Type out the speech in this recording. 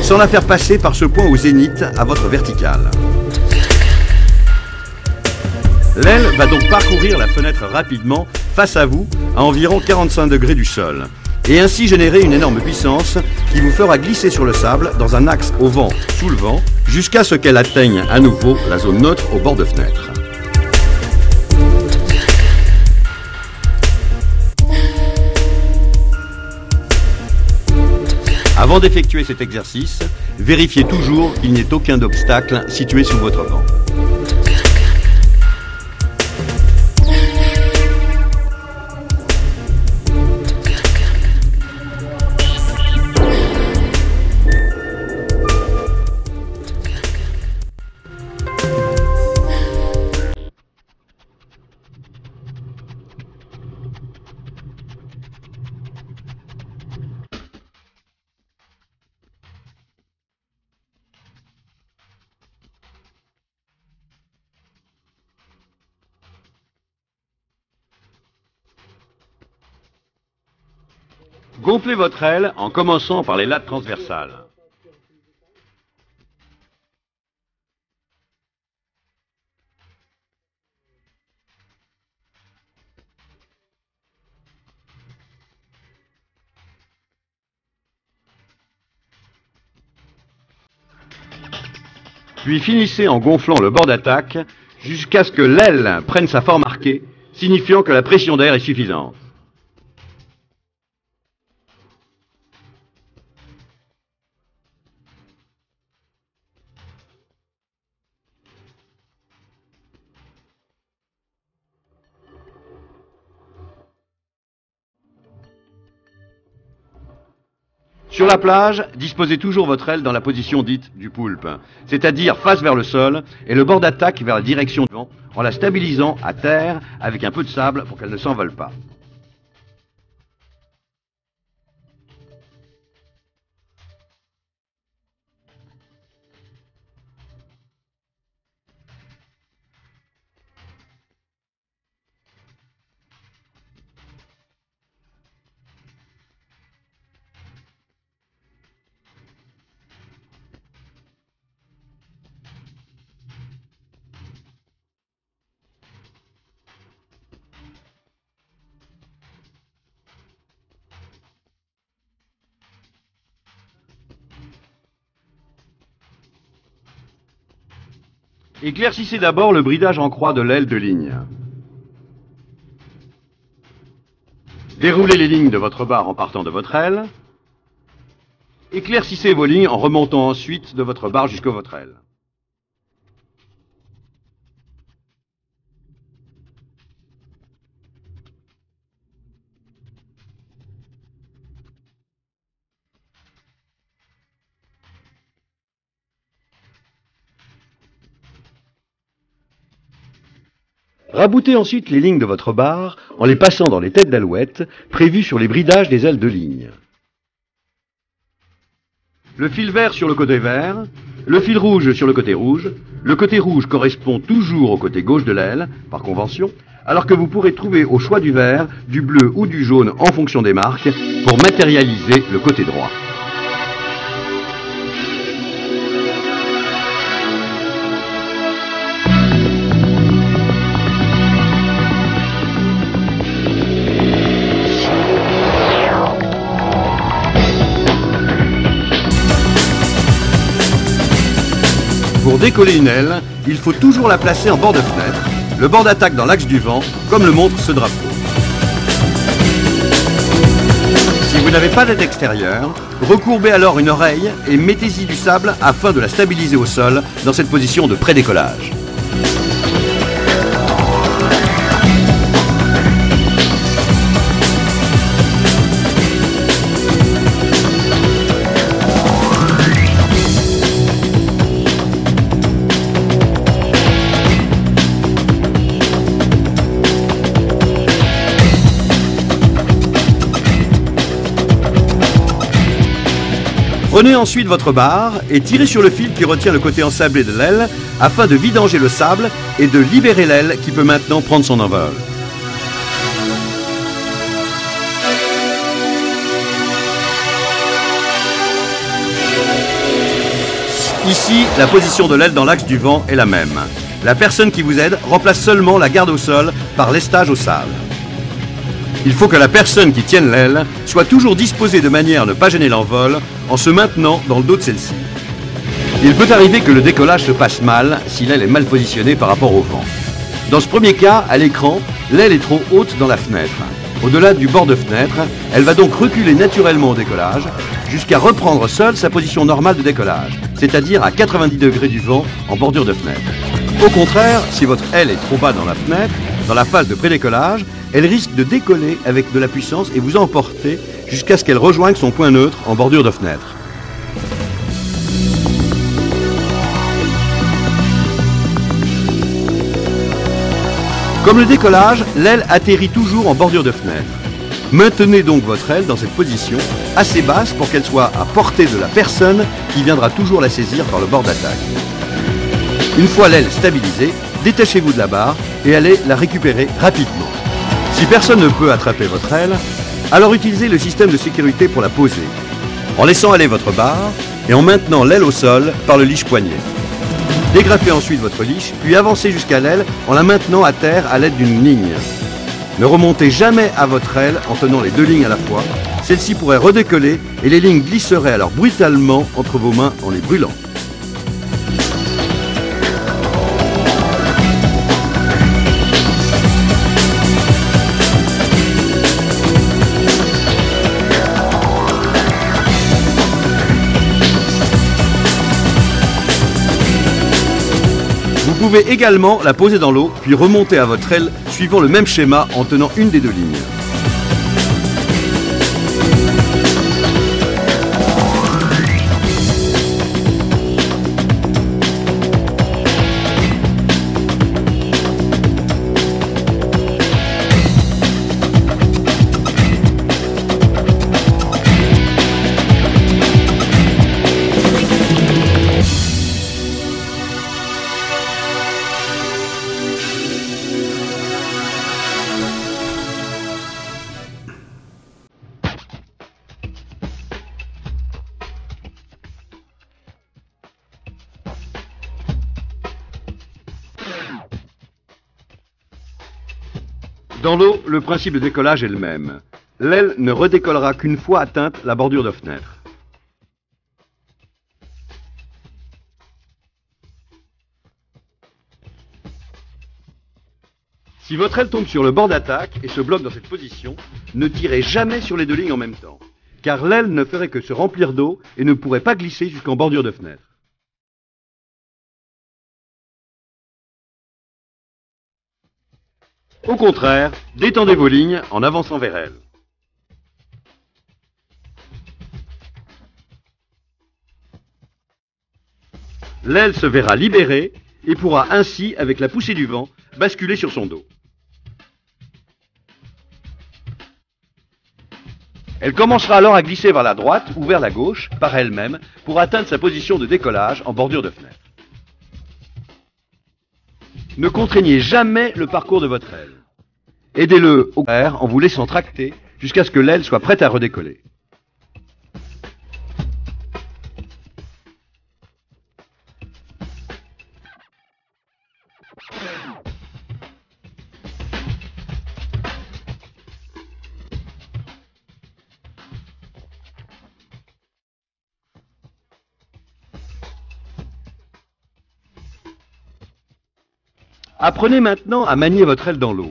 sans la faire passer par ce point au zénith à votre verticale. L'aile va donc parcourir la fenêtre rapidement face à vous à environ 45 degrés du sol et ainsi générer une énorme puissance qui vous fera glisser sur le sable dans un axe au vent sous le vent jusqu'à ce qu'elle atteigne à nouveau la zone neutre au bord de fenêtre. Avant d'effectuer cet exercice, vérifiez toujours qu'il n'y ait aucun obstacle situé sous votre vent. Gonflez votre aile en commençant par les lattes transversales. Puis finissez en gonflant le bord d'attaque jusqu'à ce que l'aile prenne sa forme marquée, signifiant que la pression d'air est suffisante. Sur la plage, disposez toujours votre aile dans la position dite du poulpe, c'est-à-dire face vers le sol et le bord d'attaque vers la direction du vent, en la stabilisant à terre avec un peu de sable pour qu'elle ne s'envole pas. Éclaircissez d'abord le bridage en croix de l'aile de ligne. Déroulez les lignes de votre barre en partant de votre aile. Éclaircissez vos lignes en remontant ensuite de votre barre jusqu'à votre aile. Raboutez ensuite les lignes de votre barre en les passant dans les têtes d'alouette prévues sur les bridages des ailes de ligne. Le fil vert sur le côté vert, le fil rouge sur le côté rouge. Le côté rouge correspond toujours au côté gauche de l'aile, par convention, alors que vous pourrez trouver au choix du vert, du bleu ou du jaune en fonction des marques pour matérialiser le côté droit. Pour décoller une aile, il faut toujours la placer en bord de fenêtre, le bord d'attaque dans l'axe du vent, comme le montre ce drapeau. Si vous n'avez pas d'aide extérieure, recourbez alors une oreille et mettez-y du sable afin de la stabiliser au sol dans cette position de pré-décollage. Prenez ensuite votre barre et tirez sur le fil qui retient le côté ensablé de l'aile afin de vidanger le sable et de libérer l'aile qui peut maintenant prendre son envol. Ici, la position de l'aile dans l'axe du vent est la même. La personne qui vous aide remplace seulement la garde au sol par lestage au sable. Il faut que la personne qui tienne l'aile soit toujours disposée de manière à ne pas gêner l'envol en se maintenant dans le dos de celle-ci. Il peut arriver que le décollage se passe mal si l'aile est mal positionnée par rapport au vent. Dans ce premier cas, à l'écran, l'aile est trop haute dans la fenêtre. Au-delà du bord de fenêtre, elle va donc reculer naturellement au décollage jusqu'à reprendre seule sa position normale de décollage, c'est-à-dire à 90 degrés du vent en bordure de fenêtre. Au contraire, si votre aile est trop bas dans la fenêtre, dans la phase de prédécollage, elle risque de décoller avec de la puissance et vous emporter jusqu'à ce qu'elle rejoigne son point neutre en bordure de fenêtre. Comme le décollage, l'aile atterrit toujours en bordure de fenêtre. Maintenez donc votre aile dans cette position assez basse pour qu'elle soit à portée de la personne qui viendra toujours la saisir par le bord d'attaque. Une fois l'aile stabilisée, détachez-vous de la barre et allez la récupérer rapidement. Si personne ne peut attraper votre aile, alors utilisez le système de sécurité pour la poser, en laissant aller votre barre et en maintenant l'aile au sol par le leash-poignet. Dégrafez ensuite votre leash, puis avancez jusqu'à l'aile en la maintenant à terre à l'aide d'une ligne. Ne remontez jamais à votre aile en tenant les deux lignes à la fois. Celle-ci pourrait redécoller et les lignes glisseraient alors brutalement entre vos mains en les brûlant. Vous pouvez également la poser dans l'eau, puis remonter à votre aile suivant le même schéma en tenant une des deux lignes. Dans l'eau, le principe de décollage est le même. L'aile ne redécollera qu'une fois atteinte la bordure de fenêtre. Si votre aile tombe sur le bord d'attaque et se bloque dans cette position, ne tirez jamais sur les deux lignes en même temps, car l'aile ne ferait que se remplir d'eau et ne pourrait pas glisser jusqu'en bordure de fenêtre. Au contraire, détendez vos lignes en avançant vers elle. L'aile se verra libérée et pourra ainsi, avec la poussée du vent, basculer sur son dos. Elle commencera alors à glisser vers la droite ou vers la gauche, par elle-même, pour atteindre sa position de décollage en bordure de fenêtre. Ne contraignez jamais le parcours de votre aile. Aidez-le au contraire en vous laissant tracter jusqu'à ce que l'aile soit prête à redécoller. Apprenez maintenant à manier votre aile dans l'eau.